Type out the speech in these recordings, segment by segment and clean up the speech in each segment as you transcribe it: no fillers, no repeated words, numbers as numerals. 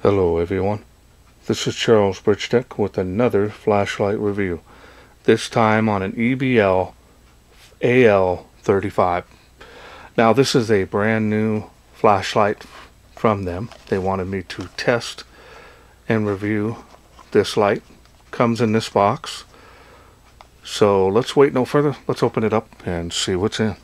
Hello everyone, this is Charles Bridgtec with another flashlight review, this time on an EBL AL35. Now this is a brand new flashlight from them. They wanted me to test and review this light. Comes in this box. So let's wait no further, let's open it up and see what's in.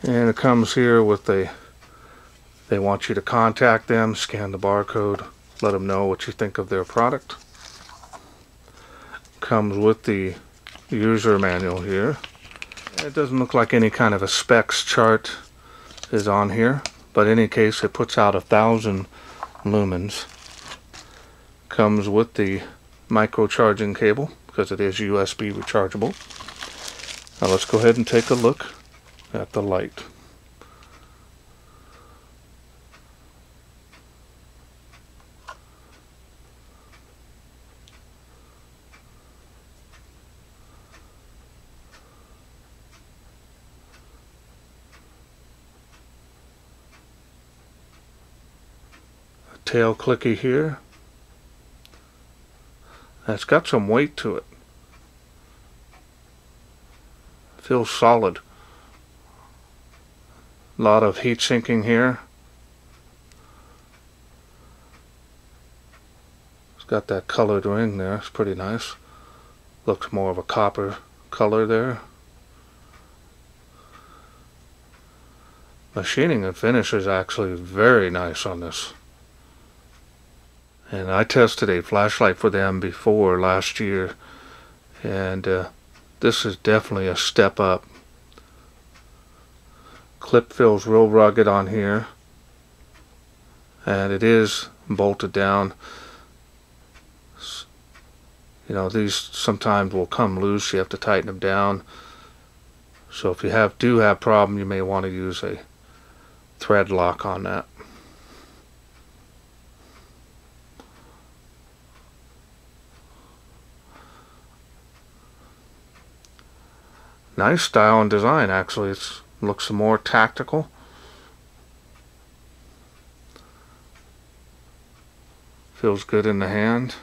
And it comes here with they want you to contact them, scan the barcode, let them know what you think of their product. Comes with the user manual here. It doesn't look like any kind of a specs chart is on here, but in any case it puts out 1,000 lumens. Comes with the micro charging cable because it is USB rechargeable. Now let's go ahead and take a look at the light. A tail clicky here. And it's got some weight to it. Feels solid. A lot of heat sinking here. It's got that colored ring there. It's pretty nice. Looks more of a copper color there. Machining and finish is actually very nice on this. And I tested a flashlight for them before last year, and this is definitely a step up. Clip feels real rugged on here, and it is bolted down. You know, these sometimes will come loose, you have to tighten them down. So if you do have problem, you may want to use a thread lock on that. Nice style and design, actually. It looks more tactical. Feels good in the hand.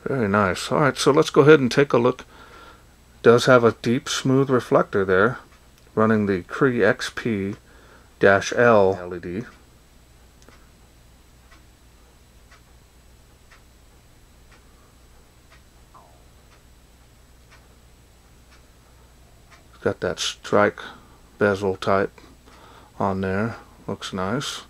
Very nice. Alright, so let's go ahead and take a look. It does have a deep smooth reflector there, running the Cree XP-L LED. Got that strike bezel type on there. Looks nice.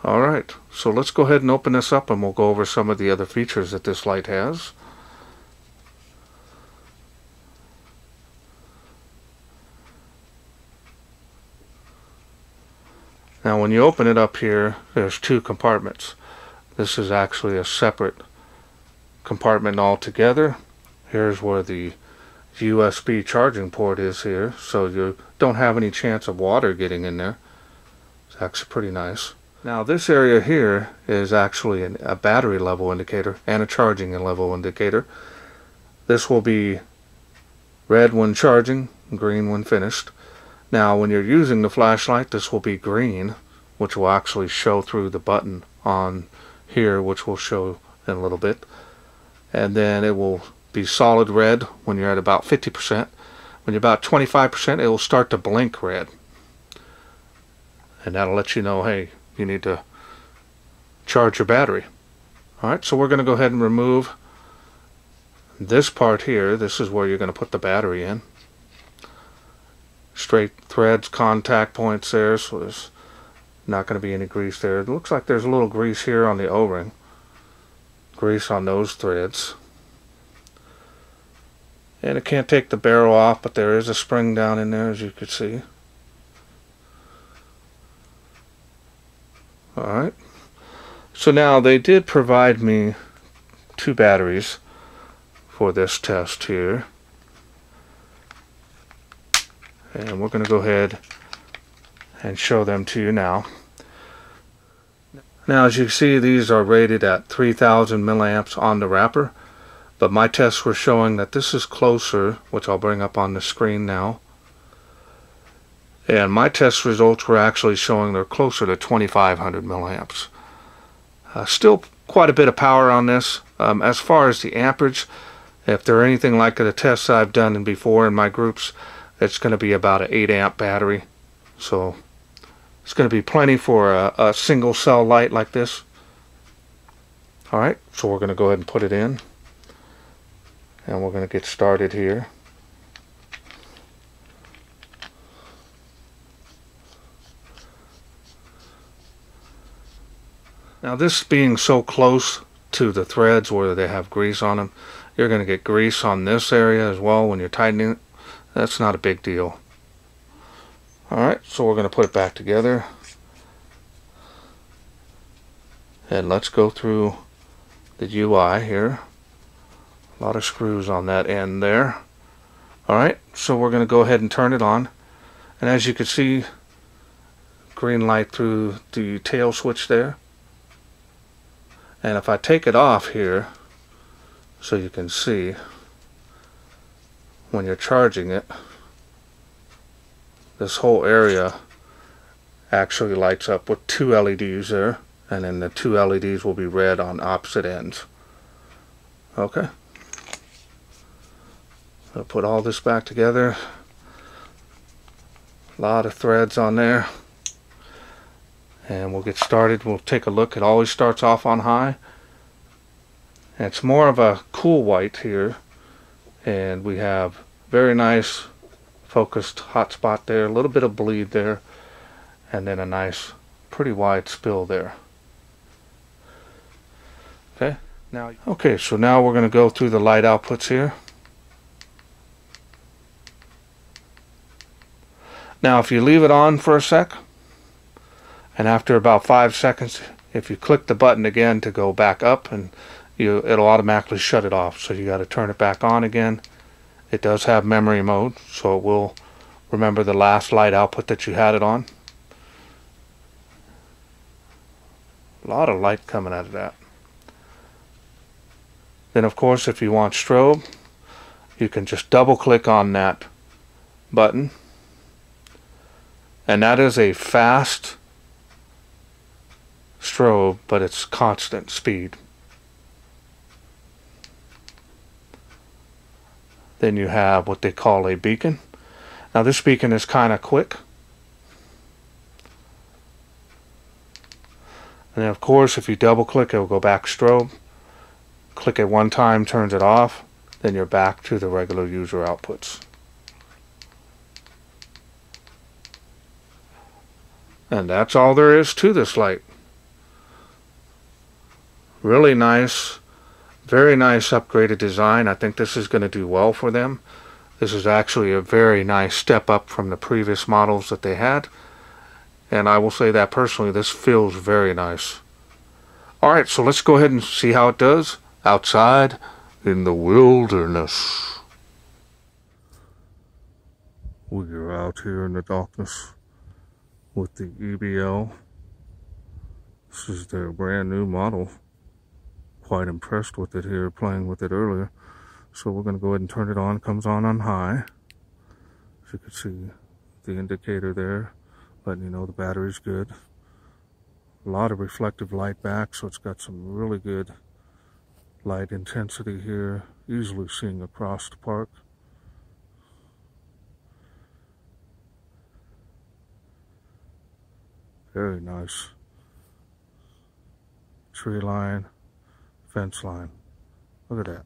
Alright, so let's go ahead and open this up and we'll go over some of the other features that this light has. Now when you open it up here, there's two compartments. This is actually a separate compartment altogether. Here's where the USB charging port is here, so you don't have any chance of water getting in there. It's actually pretty nice. Now this area here is actually a battery level indicator and a charging level indicator. This will be red when charging, green when finished. Now when you're using the flashlight, this will be green, which will actually show through the button on here, which we'll show in a little bit, and then it will be solid red when you're at about 50%. When you're about 25%, it will start to blink red, and that'll let you know, hey, you need to charge your battery. Alright, so we're going to go ahead and remove this part here. This is where you're going to put the battery in. Straight threads, contact points there, so there's not going to be any grease there. It looks like there's a little grease here on the O-ring. Grease on those threads. And it can't take the barrel off, but there is a spring down in there, as you can see. Alright. So now they did provide me 2 batteries for this test here. And we're going to go ahead and show them to you now. Now, as you can see, these are rated at 3000 milliamps on the wrapper, but my tests were showing that this is closer, which I'll bring up on the screen now. And my test results were actually showing they're closer to 2500 milliamps. Still quite a bit of power on this. As far as the amperage, if they're anything like the tests I've done before in my groups, it's going to be about an 8 amp battery. So it's going to be plenty for a single cell light like this. Alright, so we're going to go ahead and put it in. And we're going to get started here. Now, this being so close to the threads where they have grease on them, you're going to get grease on this area as well when you're tightening it. That's not a big deal. Alright, so we're going to put it back together. And let's go through the UI here. A lot of screws on that end there. Alright, so we're going to go ahead and turn it on. And as you can see, green light through the tail switch there. And if I take it off here, so you can see when you're charging it, this whole area actually lights up with 2 LEDs there, and then the 2 LEDs will be red on opposite ends. Okay. I'll put all this back together. A lot of threads on there. And we'll get started. We'll take a look. It always starts off on high. And it's more of a cool white here. And we have very nice focused hot spot there, a little bit of bleed there, and then a nice pretty wide spill there. Okay, so now we're going to go through the light outputs here. Now, if you leave it on for a sec, and after about 5 seconds, if you click the button again to go back up, and it'll automatically shut it off. So you got to turn it back on again. It does have memory mode, so it will remember the last light output that you had it on. A lot of light coming out of that. Then, of course, if you want strobe, you can just double click on that button. And that is a fast strobe, but it's constant speed. Then you have what they call a beacon. Now, this beacon is kind of quick. And then, of course, if you double click, it will go back strobe. Click it one time, turns it off. Then you're back to the regular user outputs. And that's all there is to this light. Really nice. Very nice upgraded design. I think this is going to do well for them. This is actually a very nice step up from the previous models that they had. And I will say that personally, this feels very nice. Alright, so let's go ahead and see how it does outside in the wilderness. We are out here in the darkness with the EBL. This is their brand new model. Quite impressed with it here, playing with it earlier. So we're going to go ahead and turn it on. It comes on high. As you can see, the indicator there letting you know the battery's good. A lot of reflective light back, so it's got some really good light intensity here, easily seeing across the park. Very nice. Tree line, fence line. Look at that.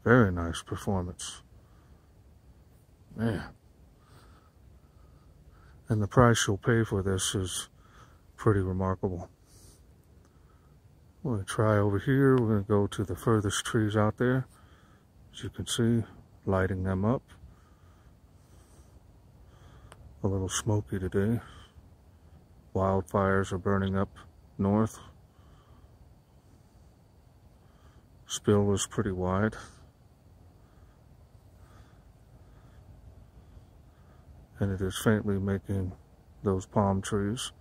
Very nice performance. Man. And the price you'll pay for this is pretty remarkable. We're going to try over here. We're going to go to the furthest trees out there. As you can see, lighting them up. A little smoky today. Wildfires are burning up north. Spill is pretty wide. and it is faintly making those palm trees,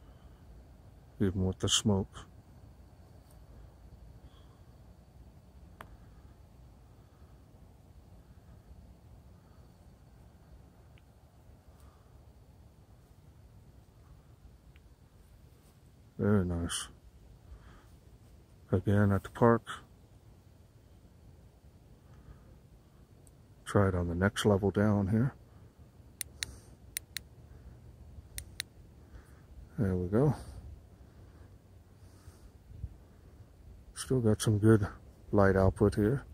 even with the smoke. Very nice. Again at the park. Try it on the next level down here. There we go. Still got some good light output here.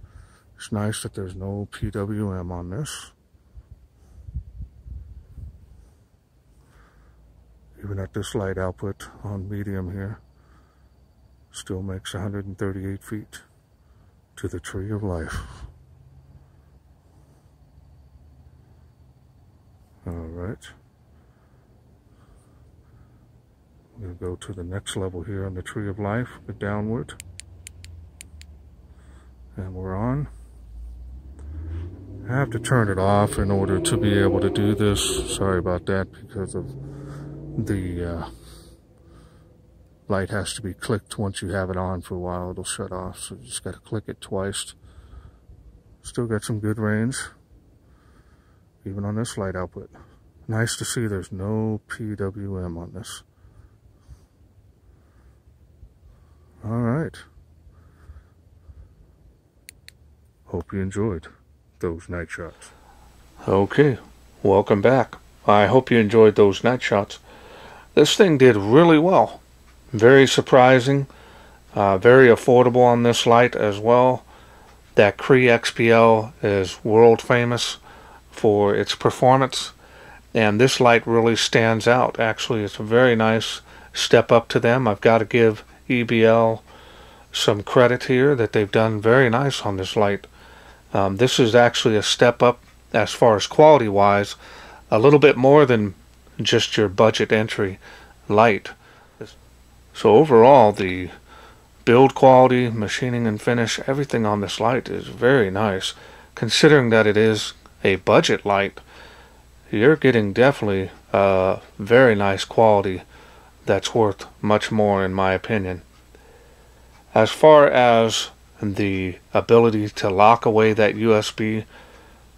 It's nice that there's no PWM on this. Even at this light output on medium here, still makes 138 feet to the Tree of Life. Alright. We're going to go to the next level here on the Tree of Life, the downward. And we're on. I have to turn it off in order to be able to do this. Sorry about that, because of the light has to be clicked. Once you have it on for a while, it'll shut off. So you just got to click it twice. Still got some good range, even on this light output. Nice to see there's no PWM on this. Alright. Hope you enjoyed those night shots. Okay, welcome back. I hope you enjoyed those night shots. This thing did really well. Very surprising. Very affordable on this light as well. That Cree XPL is world famous for its performance. And this light really stands out. Actually, it's a very nice step up to them. I've got to give EBL some credit here that they've done very nice on this light. This is actually a step up as far as quality wise, a little bit more than just your budget entry light. So overall, the build quality, machining and finish, everything on this light is very nice. Considering that it is a budget light, you're getting definitely very nice quality that's worth much more, in my opinion. As far as the ability to lock away that USB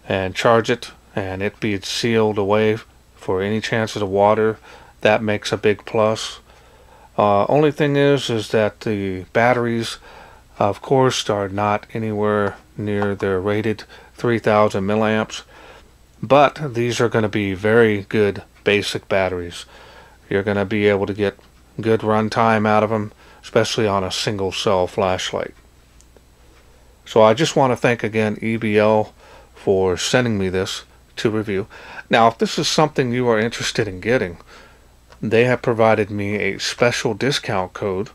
and charge it, and it be sealed away for any chances of water, that makes a big plus. Only thing is that the batteries, of course, are not anywhere near their rated 3000 milliamps, but these are going to be very good basic batteries. You're going to be able to get good run time out of them, especially on a single cell flashlight. So I just want to thank again EBL for sending me this to review. Now, if this is something you are interested in getting, they have provided me a special discount code,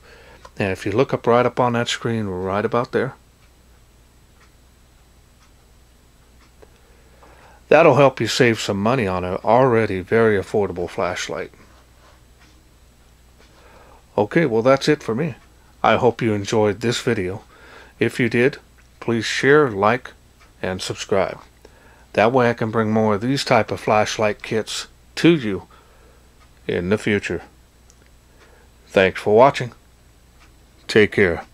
and if you look up right up on that screen right about there, that'll help you save some money on an already very affordable flashlight. Okay, well that's it for me. I hope you enjoyed this video. If you did, please share, like, and subscribe. That way I can bring more of these type of flashlight kits to you in the future. Thanks for watching. Take care.